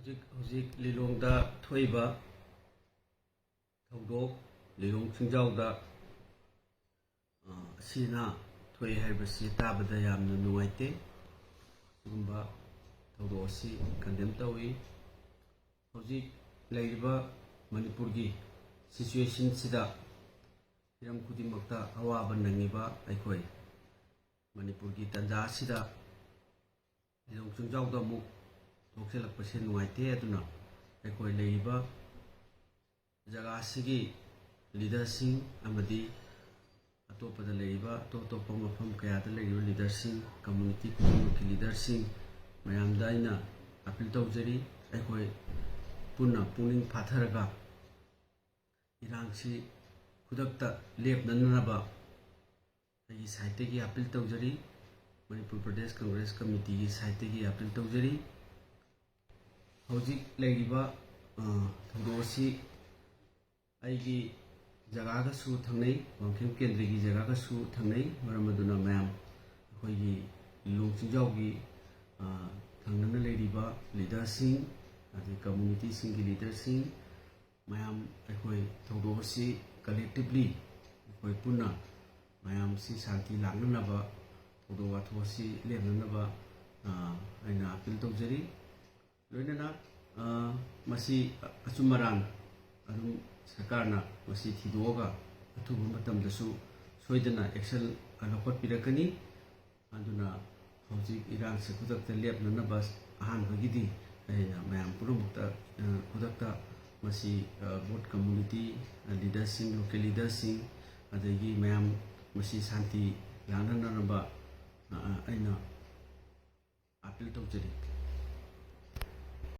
ꯍꯧꯖꯤꯛ ꯂꯤꯂꯣꯡꯗ ꯊꯣꯛꯏꯕ ꯊꯧꯗꯣꯛ ꯂꯤꯂꯣꯡ ꯆꯤꯡꯖꯥꯎꯗ ꯑꯁꯤꯅ ꯊꯣꯛꯏ ꯍꯥꯏꯕꯁꯤ ꯇꯥꯕꯗ ꯌꯥꯝꯅ ꯅꯨꯡꯉꯥꯏꯇꯦ꯫ ꯁꯤꯒꯨꯝꯕ ꯊꯧꯗꯣꯛ ꯑꯁꯤ ꯀꯟꯗꯦꯝ ꯇꯧꯏ꯫ ꯍꯧꯖꯤꯛ ꯂꯩꯔꯤꯕ ꯃꯅꯤꯄꯨꯔꯒꯤ ꯁꯤꯆꯨꯋꯦꯁꯟꯁꯤꯗ ꯍꯤꯔꯝ ꯈꯨꯗꯤꯡꯃꯛꯇ ꯑꯋꯥꯕ ꯅꯪꯉꯤꯕ ꯑꯩꯈꯣꯏ ꯃꯅꯤꯄꯨꯔꯒꯤ ꯇꯟꯖꯥ ꯑꯁꯤꯗ ꯂꯤꯂꯣꯡ ꯆꯤꯡꯖꯥꯎꯗ ꯑꯃꯨꯛ ꯊꯣꯛꯆꯜꯂꯛꯄꯁꯦ ꯅꯨꯡꯉꯥꯏꯇꯦ꯫ ꯑꯗꯨꯅ ꯑꯩꯈꯣꯏ ꯂꯩꯔꯤꯕ ꯖꯒꯥ ꯑꯁꯤꯒꯤ ꯂꯤꯗꯔꯁꯤꯡ ꯑꯃꯗꯤ ꯑꯇꯣꯞꯄꯗ ꯂꯩꯔꯤꯕ ꯑꯇꯣꯞꯄ ꯃꯐꯝ ꯀꯌꯥꯗ ꯂꯩꯔꯤꯕ ꯂꯤꯗꯔꯁꯤꯡ, ꯀꯝꯃꯨꯅꯤꯇꯤ ꯈꯨꯗꯤꯡꯃꯛꯀꯤ ꯂꯤꯗꯔꯁꯤꯡ ꯃꯌꯥꯝꯗ ꯑꯩꯅ ꯑꯄꯤꯜ ꯇꯧꯖꯔꯤ, ꯑꯩꯈꯣꯏ ꯄꯨꯟꯅ ꯄꯨꯛꯅꯤꯡ ꯐꯥꯊꯔꯒ ꯏꯔꯥꯡꯁꯤ ꯈꯨꯗꯛꯇ ꯂꯦꯞꯅꯅꯕ ꯑꯩꯒꯤ ꯁꯥꯏꯠꯇꯒꯤ ꯑꯄꯤꯜ ꯇꯧꯖꯔꯤ꯫ ꯃꯅꯤꯄꯨꯔ ꯄ꯭ꯔꯗꯦꯁ ꯀꯪꯒ꯭ꯔꯦꯁ ꯀꯃꯤꯇꯤꯒꯤ ꯁꯥꯏꯠꯇꯒꯤ ꯑꯄꯤꯜ ꯇꯧꯖꯔꯤ꯫ ꯍꯧꯖꯤꯛ ꯂꯩꯔꯤꯕ ꯊꯧꯗꯣꯛ ꯑꯁꯤ ꯑꯩꯒꯤ ꯖꯒꯥꯒꯁꯨ ꯊꯪꯅꯩ, ꯋꯥꯡꯈꯦꯝ ꯀꯦꯟꯗ꯭ꯔꯒꯤ ꯖꯒꯥꯒꯁꯨ ꯊꯪꯅꯩ꯫ ꯃꯔꯝ ꯑꯗꯨꯅ ꯃꯌꯥꯝ ꯑꯩꯈꯣꯏꯒꯤ ꯂꯤꯂꯣꯡ ꯆꯤꯡꯖꯥꯎꯒꯤ ꯊꯪꯅꯅ ꯂꯩꯔꯤꯕ ꯂꯤꯗꯔꯁꯤꯡ ꯑꯗꯩ ꯀꯝꯃꯨꯅꯤꯇꯤꯁꯤꯡꯒꯤ ꯂꯤꯗꯔꯁꯤꯡ ꯃꯌꯥꯝ ꯑꯩꯈꯣꯏ ꯊꯧꯗꯣꯛ ꯑꯁꯤ ꯀꯂꯦꯛꯇꯤꯚꯂꯤ ꯑꯩꯈꯣꯏ ꯄꯨꯟꯅ ꯃꯌꯥꯝꯁꯤ ꯁꯥꯟꯇꯤ ꯂꯥꯛꯅꯅꯕ, ꯊꯧꯗꯣꯛ ꯋꯥꯊꯣꯛ ꯑꯁꯤ ꯂꯦꯞꯅꯅꯕ ꯑꯩꯅ ꯑꯄꯤꯜ ꯇꯧꯖꯔꯤ꯫ ꯂꯣꯏꯅꯅ ꯃꯁꯤ ꯑꯆꯨꯝ ꯑꯔꯥꯟ ꯑꯗꯨꯝ ꯁꯔꯀꯥꯔꯅ ꯃꯁꯤ ꯊꯤꯗꯣꯛꯑꯒ ꯑꯊꯨꯕ ꯃꯇꯝꯗꯁꯨ ꯁꯣꯏꯗꯅ ꯑꯦꯛꯁꯟ ꯂꯧꯈꯠꯄꯤꯔꯛꯀꯅꯤ꯫ ꯑꯗꯨꯅ ꯍꯧꯖꯤꯛ ꯏꯔꯥꯡꯁꯦ ꯈꯨꯗꯛꯇ ꯂꯦꯞꯅꯅꯕ ꯑꯍꯥꯟꯕꯒꯤꯗꯤ ꯑꯩꯅ ꯃꯌꯥꯝ ꯄꯨꯝꯅꯃꯛꯇ ꯈꯨꯗꯛꯇ ꯃꯁꯤ ꯕꯣꯠ ꯀꯝꯃꯨꯅꯤꯇꯤ ꯂꯤꯗꯔꯁꯤꯡ, ꯂꯣꯀꯦꯜ ꯂꯤꯗꯔꯁꯤꯡ ꯑꯗꯒꯤ ꯃꯌꯥꯝ ꯃꯁꯤ ꯁꯥꯟꯇꯤ ꯂꯥꯛꯅꯅꯕ ꯑꯩꯅ ꯑꯄꯤꯜ ꯇꯧꯖꯔꯤ꯫